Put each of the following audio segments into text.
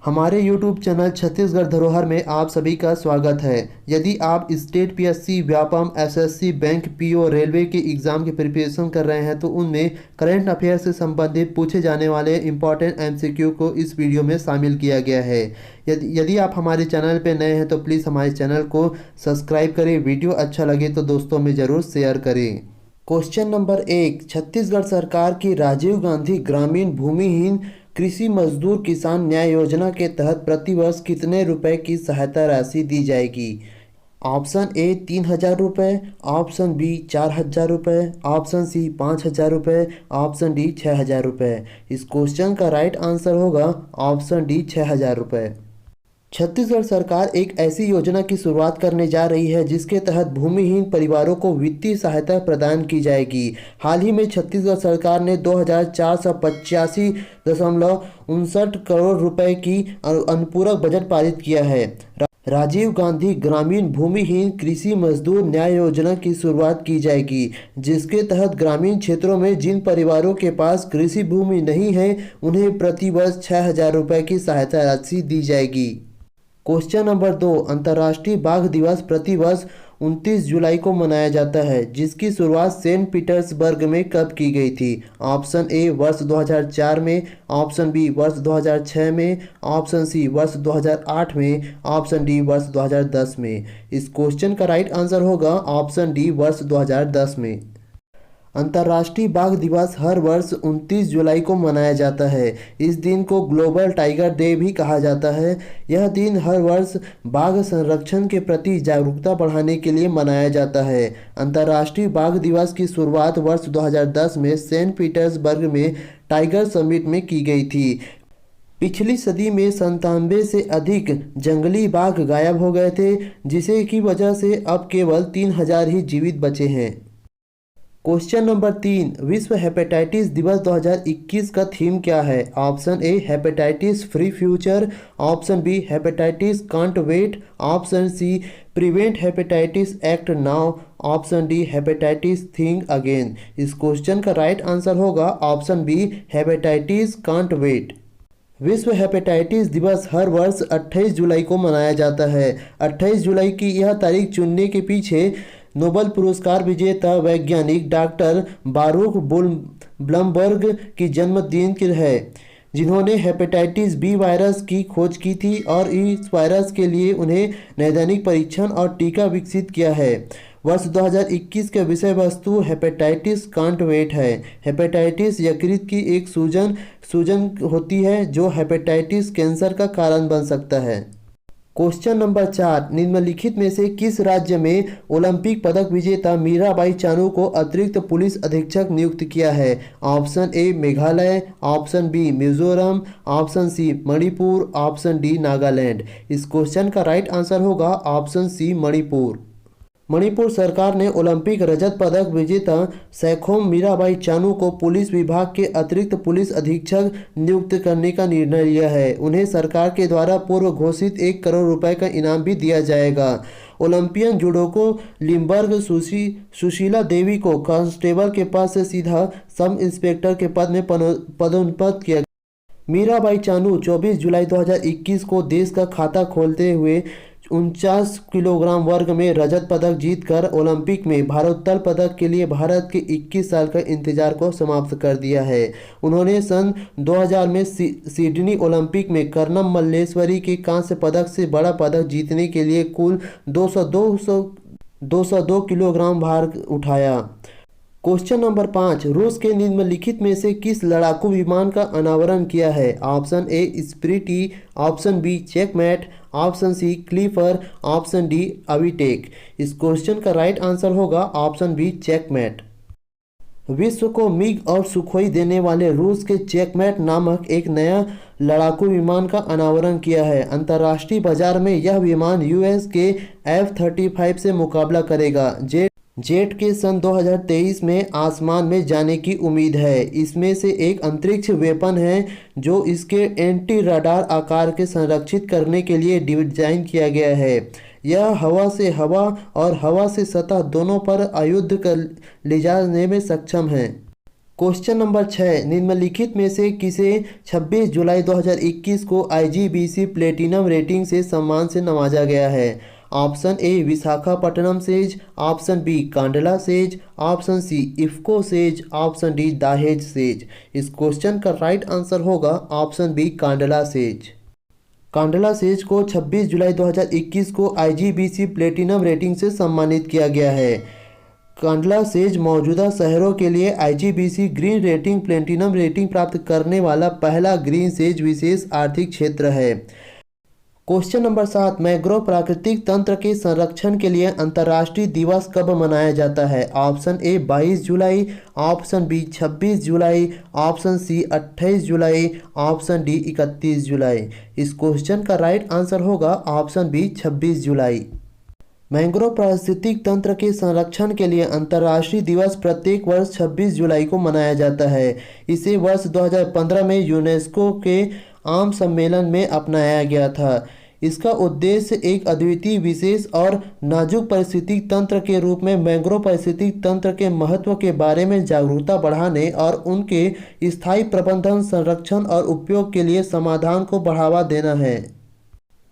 हमारे YouTube channel Chhattisgarh धरोहर में आप सभी का स्वागत है। यदि आप state PSC, Vyapam, SSC, bank, PO, railway के एग्ज़ाम की प्रिपरेशन कर रहे हैं तो उनमें करंट अफेयर से संबंधित पूछे जाने वाले इम्पॉर्टेंट एमसीक्यू को इस वीडियो में शामिल किया गया है। यदि आप हमारे चैनल पर नए हैं तो प्लीज़ हमारे चैनल को सब्सक्राइब करें। वीडियो अच्छा लगे तो दोस्तों में ज़रूर शेयर करें। क्वेश्चन नंबर 1, छत्तीसगढ़ सरकार की राजीव गांधी ग्रामीण भूमिहीन कृषि मजदूर किसान न्याय योजना के तहत प्रतिवर्ष कितने रुपए की सहायता राशि दी जाएगी? ऑप्शन ए 3,000 रुपये, ऑप्शन बी 4,000 रुपये, ऑप्शन सी 5,000 रुपये, ऑप्शन डी 6,000 रुपये। इस क्वेश्चन का राइट आंसर होगा ऑप्शन डी 6,000 रुपये। छत्तीसगढ़ सरकार एक ऐसी योजना की शुरुआत करने जा रही है जिसके तहत भूमिहीन परिवारों को वित्तीय सहायता प्रदान की जाएगी। हाल ही में छत्तीसगढ़ सरकार ने 2,485.59 करोड़ रुपए की अनुपूरक बजट पारित किया है। राजीव गांधी ग्रामीण भूमिहीन कृषि मजदूर न्याय योजना की शुरुआत की जाएगी, जिसके तहत ग्रामीण क्षेत्रों में जिन परिवारों के पास कृषि भूमि नहीं है उन्हें प्रतिवर्ष 6,000 रुपये की सहायता राशि दी जाएगी। क्वेश्चन नंबर 2, अंतर्राष्ट्रीय बाघ दिवस प्रतिवर्ष 29 जुलाई को मनाया जाता है, जिसकी शुरुआत सेंट पीटर्सबर्ग में कब की गई थी? ऑप्शन ए वर्ष 2004 में, ऑप्शन बी वर्ष 2006 में, ऑप्शन सी वर्ष 2008 में, ऑप्शन डी वर्ष 2010 में। इस क्वेश्चन का राइट आंसर होगा ऑप्शन डी वर्ष 2010 में। अंतर्राष्ट्रीय बाघ दिवस हर वर्ष 29 जुलाई को मनाया जाता है। इस दिन को ग्लोबल टाइगर डे भी कहा जाता है। यह दिन हर वर्ष बाघ संरक्षण के प्रति जागरूकता बढ़ाने के लिए मनाया जाता है। अंतर्राष्ट्रीय बाघ दिवस की शुरुआत वर्ष 2010 में सेंट पीटर्सबर्ग में टाइगर समिट में की गई थी। पिछली सदी में 97 से अधिक जंगली बाघ गायब हो गए थे, जिसे की वजह से अब केवल 3,000 ही जीवित बचे हैं। क्वेश्चन नंबर 3, विश्व हेपेटाइटिस दिवस 2021 का थीम क्या है? Option A hepatitis free future, option B hepatitis can't wait, option C prevent hepatitis act now, option D hepatitis think again. इस क्वेश्चन का राइट आंसर होगा option B hepatitis can't wait. विश्व hepatitis दिवस हर वर्ष 28 जुलाई को मनाया जाता है। 28 जुलाई की यह तारीख चुनने के पीछे नोबेल पुरस्कार विजेता वैज्ञानिक डॉक्टर बारूक ब्लमबर्ग की जन्मदिन की है, जिन्होंने हेपेटाइटिस बी वायरस की खोज की थी और इस वायरस के लिए उन्हें नैदानिक परीक्षण और टीका विकसित किया है। वर्ष 2021 के विषय वस्तु हेपेटाइटिस कांट वेट है। हेपेटाइटिस यकृत की एक सूजन होती है जो हेपेटाइटिस कैंसर का कारण बन सकता है। क्वेश्चन नंबर 4, निम्नलिखित में से किस राज्य में ओलंपिक पदक विजेता मीराबाई चानू को अतिरिक्त पुलिस अधीक्षक नियुक्त किया है? Option A Meghalaya, option B Mizoram, option C Manipur, option D Nagaland. इस क्वेश्चन का राइट आंसर होगा ऑप्शन सी मणिपुर। मणिपुर सरकार ने ओलंपिक रजत पदक विजेता सैखोम मीराबाई चानू को पुलिस विभाग के अतिरिक्त पुलिस अधीक्षक नियुक्त करने का निर्णय लिया है। उन्हें सरकार के द्वारा पूर्व घोषित 1 करोड़ रुपए का इनाम भी दिया जाएगा। ओलंपियन जुडोको लिम्बर्ग सुशीला देवी को कांस्टेबल के पद से सीधा सब इंस्पेक्टर के पद में पदोन्नत किया। मीराबाई चानू 24 जुलाई 2021 को देश का खाता खोलते हुए 49 किलोग्राम वर्ग में रजत पदक जीतकर ओलंपिक में भारोत्तोलन पदक के लिए भारत के 21 साल का इंतजार को समाप्त कर दिया है। उन्होंने सन 2000 में सिडनी ओलंपिक में कर्णम मल्लेश्वरी के कांस्य पदक से बड़ा पदक जीतने के लिए कुल 202 किलोग्राम भार उठाया। क्वेश्चन नंबर 5, रूस के निम्नलिखित में से किस लड़ाकू विमान का अनावरण किया है? Option A spirit, option B checkmate, option C clipper, option D Avitek. इस क्वेश्चन का राइट आंसर होगा ऑप्शन बी चेकमेट। विश्व को मिग और सुखोई देने वाले रूस के चेकमेट नामक एक नया लड़ाकू विमान का अनावरण किया है। अंतर्राष्ट्रीय बाजार में यह विमान यूएस के F-35 से मुकाबला करेगा। जेट के सन 2023 में आसमान में जाने की उम्मीद है। इसमें से एक अंतरिक्ष वेपन है जो इसके एंटी रडार आकार के संरक्षित करने के लिए डिजाइन किया गया है। यह हवा से हवा और हवा से सतह दोनों पर आयुध कर ले जाने में सक्षम है। क्वेश्चन नंबर 6, निम्नलिखित में से किसे 26 जुलाई 2021 को आईजीबीसी प्लेटिनम रेटिंग से सम्मान से नवाजा गया है? Option A Visakhapatnam SEZ, option B Kandla SEZ, option C IFFCO SEZ, option D Dahej SEZ. इस क्वेश्चन का राइट आंसर होगा option B Kandla SEZ. Kandla SEZ को 26 जुलाई 2021 को आईजीबीसी प्लेटिनम रेटिंग से सम्मानित किया गया है। कांडला सेज मौजूदा शहरों के लिए IGBC green rating platinum rating प्राप्त करने वाला पहला ग्रीन सेज विशेष आर्थिक क्षेत्र है। क्वेश्चन नंबर 7, मैंग्रोव प्राकृतिक तंत्र के संरक्षण के लिए अंतर्राष्ट्रीय दिवस कब मनाया जाता है? ऑप्शन ए 22 जुलाई, ऑप्शन बी 26 जुलाई, ऑप्शन सी 28 जुलाई, ऑप्शन डी 31 जुलाई। इस क्वेश्चन का राइट आंसर होगा ऑप्शन बी 26 जुलाई। मैंग्रोव पारिस्थितिक तंत्र के संरक्षण के लिए अंतर्राष्ट्रीय दिवस प्रत्येक वर्ष 26 जुलाई को मनाया जाता है। इसे वर्ष 2015 में यूनेस्को के आम सम्मेलन में अपनाया गया था। इसका उद्देश्य एक अद्वितीय, विशेष और नाजुक पारिस्थितिक तंत्र के रूप में मैंग्रोव पारिस्थितिक तंत्र के महत्व के बारे में जागरूकता बढ़ाने और उनके स्थायी प्रबंधन, संरक्षण और उपयोग के लिए समाधान को बढ़ावा देना है।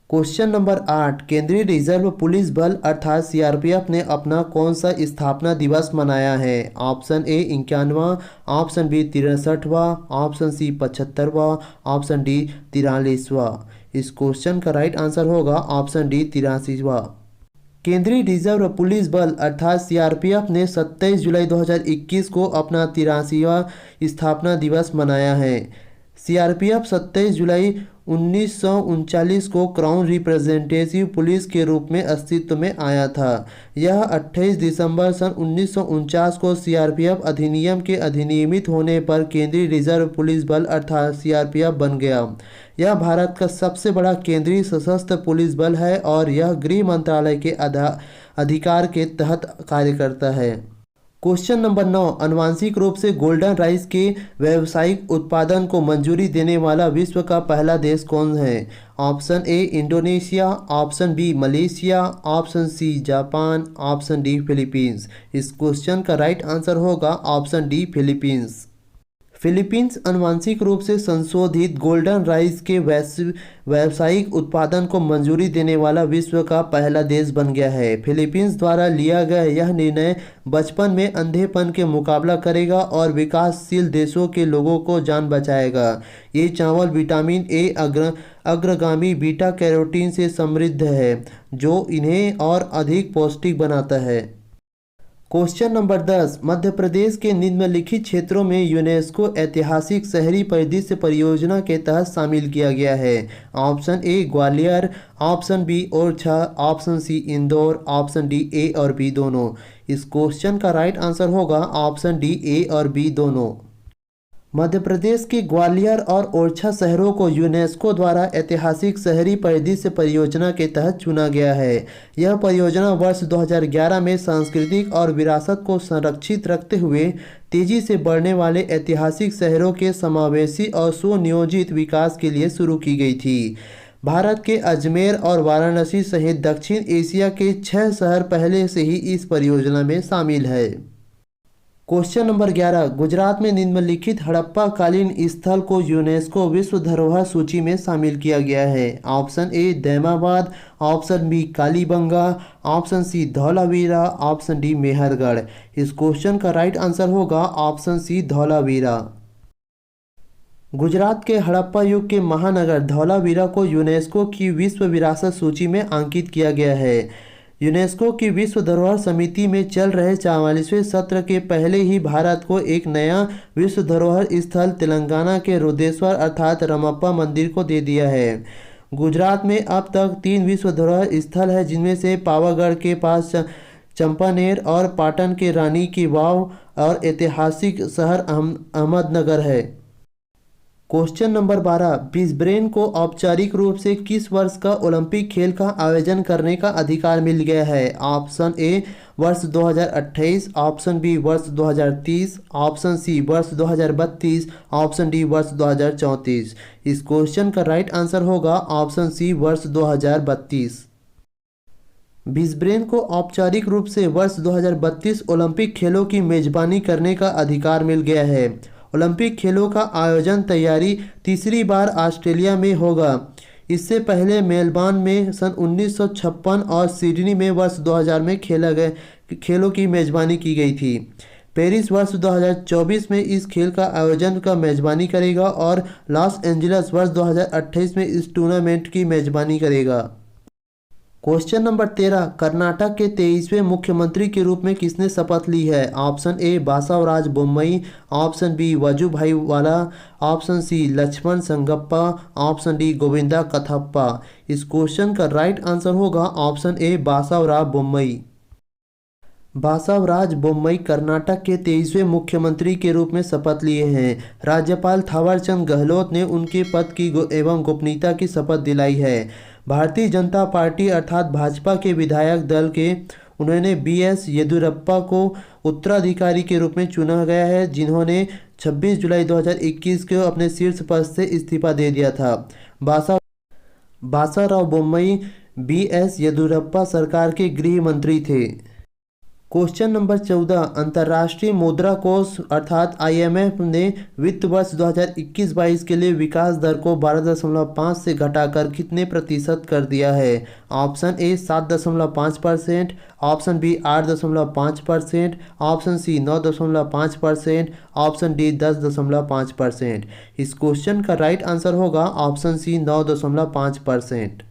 क्वेश्चन नंबर 8, केंद्रीय रिजर्व पुलिस बल अर्थात सीआरपीएफ ने अपना कौन सा स्थापना दिवस मनाया है? ऑप्शन ए 51वां, ऑप्शन बी 63वां, ऑप्शन सी 75वां, ऑप्शन डी 43वां। इस क्वेश्चन का राइट आंसर होगा ऑप्शन डी 83वां। केंद्रीय रिजर्व पुलिस बल अर्थात सीआरपीएफ ने 27 जुलाई 2021 को अपना 83वां स्थापना दिवस मनाया है। सीआरपीएफ 27 जुलाई 1939 को क्राउन रिप्रेजेंटेटिव पुलिस के रूप में अस्तित्व में आया था। यह 28 दिसंबर सन 1949 को सीआरपीएफ अधिनियम के अधिनियमित होने पर केंद्रीय रिजर्व पुलिस बल अर्थात सीआरपीएफ बन गया। यह भारत का सबसे बड़ा केंद्रीय सशस्त्र पुलिस बल है और यह गृह मंत्रालय के अधिकार के तहत कार्य करता है। क्वेश्चन नंबर 9, आनुवांशिक रूप से गोल्डन राइस के व्यावसायिक उत्पादन को मंजूरी देने वाला विश्व का पहला देश कौन है? Option A Indonesia, option B Malaysia, option C Japan, option D Philippines. इस क्वेश्चन का राइट आंसर होगा ऑप्शन डी फिलीपींस। फिलीपींस आनुवांशिक रूप से संशोधित गोल्डन राइस के व्यावसायिक उत्पादन को मंजूरी देने वाला विश्व का पहला देश बन गया है। फिलीपींस द्वारा लिया गया यह निर्णय बचपन में अंधेपन के मुकाबला करेगा और विकासशील देशों के लोगों को जान बचाएगा। ये चावल विटामिन ए अग्रगामी बीटा कैरोटीन से समृद्ध है जो इन्हें और अधिक पौष्टिक बनाता है। क्वेश्चन नंबर 10, मध्य प्रदेश के निम्नलिखित क्षेत्रों में यूनेस्को ऐतिहासिक शहरी परिदृश्य परियोजना के तहत शामिल किया गया है? Option A Gwalior, option B Orchha, option C Indore, option D A और बी दोनों। इस क्वेश्चन का राइट आंसर होगा ऑप्शन डी ए और बी दोनों। मध्य प्रदेश के ग्वालियर और ओरछा शहरों को यूनेस्को द्वारा ऐतिहासिक शहरी परिदृश्य परियोजना के तहत चुना गया है। यह परियोजना वर्ष 2011 में सांस्कृतिक और विरासत को संरक्षित रखते हुए तेजी से बढ़ने वाले ऐतिहासिक शहरों के समावेशी और सुनियोजित विकास के लिए शुरू की गई थी। भारत के अजमेर और वाराणसी सहित दक्षिण एशिया के 6 शहर पहले से ही इस परियोजना में शामिल है। क्वेश्चन नंबर 11, गुजरात में निम्नलिखित हड़प्पा कालीन स्थल को यूनेस्को विश्व धरोहर सूची में शामिल किया गया है? Option A Daimabad, option B Kalibangan, option C Dholavira, option D Mehrgarh. इस क्वेश्चन का राइट आंसर होगा ऑप्शन सी धौलावीरा। गुजरात के हड़प्पा युग के महानगर धौलावीरा को यूनेस्को की विश्व विरासत सूची में अंकित किया गया है। यूनेस्को की विश्व धरोहर समिति में चल रहे 44वें सत्र के पहले ही भारत को एक नया विश्व धरोहर स्थल तेलंगाना के रुद्रेश्वर अर्थात रमप्पा मंदिर को दे दिया है। गुजरात में अब तक 3 विश्व धरोहर स्थल है जिनमें से पावागढ़ के पास चंपानेर और पाटन के रानी की वाव और ऐतिहासिक शहर अहमदनगर है। क्वेश्चन नंबर 12, ब्रिस्बेन को औपचारिक रूप से किस वर्ष का ओलंपिक खेल का आयोजन करने का अधिकार मिल गया है? ऑप्शन ए वर्ष 2028, ऑप्शन बी वर्ष 2030, ऑप्शन सी वर्ष 2032, ऑप्शन डी वर्ष 2034। इस क्वेश्चन का राइट आंसर होगा ऑप्शन सी वर्ष 2032। ब्रिस्बेन को औपचारिक रूप से वर्ष 2032 ओलंपिक खेलों की मेजबानी करने का अधिकार मिल गया है। ओलंपिक खेलों का आयोजन तैयारी तीसरी बार ऑस्ट्रेलिया में होगा। इससे पहले मेलबर्न में सन 1956 और सिडनी में वर्ष 2000 में खेला गए खेलों की मेजबानी की गई थी। पेरिस वर्ष 2024 में इस खेल का आयोजन का मेजबानी करेगा और लॉस एंजल्स वर्ष 2028 में इस टूर्नामेंट की मेजबानी करेगा। क्वेश्चन नंबर 13, कर्नाटक के 23वें मुख्यमंत्री के रूप में किसने शपथ ली है? Option A Basavaraj Bommai, option B Vajubhai Vala, option C Laxman Sangappa, option D Govinda Kathappa. इस क्वेश्चन का राइट आंसर होगा ऑप्शन ए बासवराज बोम्मई। बासवराज बोम्मई कर्नाटक के 23वें मुख्यमंत्री के रूप में शपथ लिए हैं। राज्यपाल थावरचंद गहलोत ने उनके पद की एवं गोपनीयता की शपथ दिलाई है। भारतीय जनता पार्टी अर्थात भाजपा के विधायक दल के उन्होंने BS येदियुरप्पा को उत्तराधिकारी के रूप में चुना गया है, जिन्होंने 26 जुलाई 2021 को अपने शीर्ष पद से इस्तीफा दे दिया था। बासाराव बोम्मई BS येदियुरप्पा सरकार के गृह मंत्री थे। क्वेश्चन नंबर 14, अंतर्राष्ट्रीय मुद्रा कोष अर्थात IMF ने वित्त वर्ष 2021-22 के लिए विकास दर को 12.5 से घटाकर कितने प्रतिशत कर दिया है? Option A 7.5%, option B 8.5%, option C 9.5%, option D 10.5%। इस क्वेश्चन का राइट आंसर होगा ऑप्शन सी 9.5%।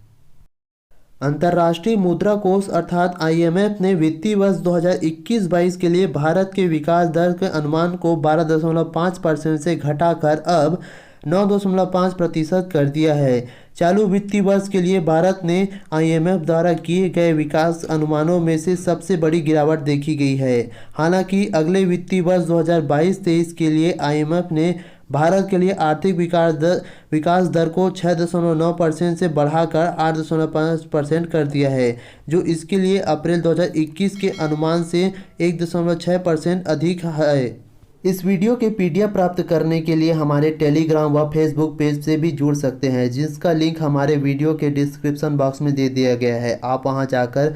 अंतर्राष्ट्रीय मुद्रा कोष अर्थात IMF ने वित्तीय वर्ष 2021-22 के लिए भारत के विकास दर के अनुमान को 12.5% से घटाकर अब 9.5% कर दिया है। चालू वित्तीय वर्ष के लिए भारत ने IMF द्वारा किए गए विकास अनुमानों में से सबसे बड़ी गिरावट देखी गई है। हालांकि अगले वित्तीय वर्ष 2022-23 के लिए IMF ने भारत के लिए आर्थिक विकास दर को 6.9% से बढ़ाकर 8.5% कर दिया है, जो इसके लिए अप्रैल 2021 के अनुमान से 1.6% अधिक है। इस वीडियो के PDF प्राप्त करने के लिए हमारे टेलीग्राम व फेसबुक पेज से भी जुड़ सकते हैं, जिसका लिंक हमारे वीडियो के डिस्क्रिप्शन बॉक्स में दे दिया गया है। आप वहां जाकर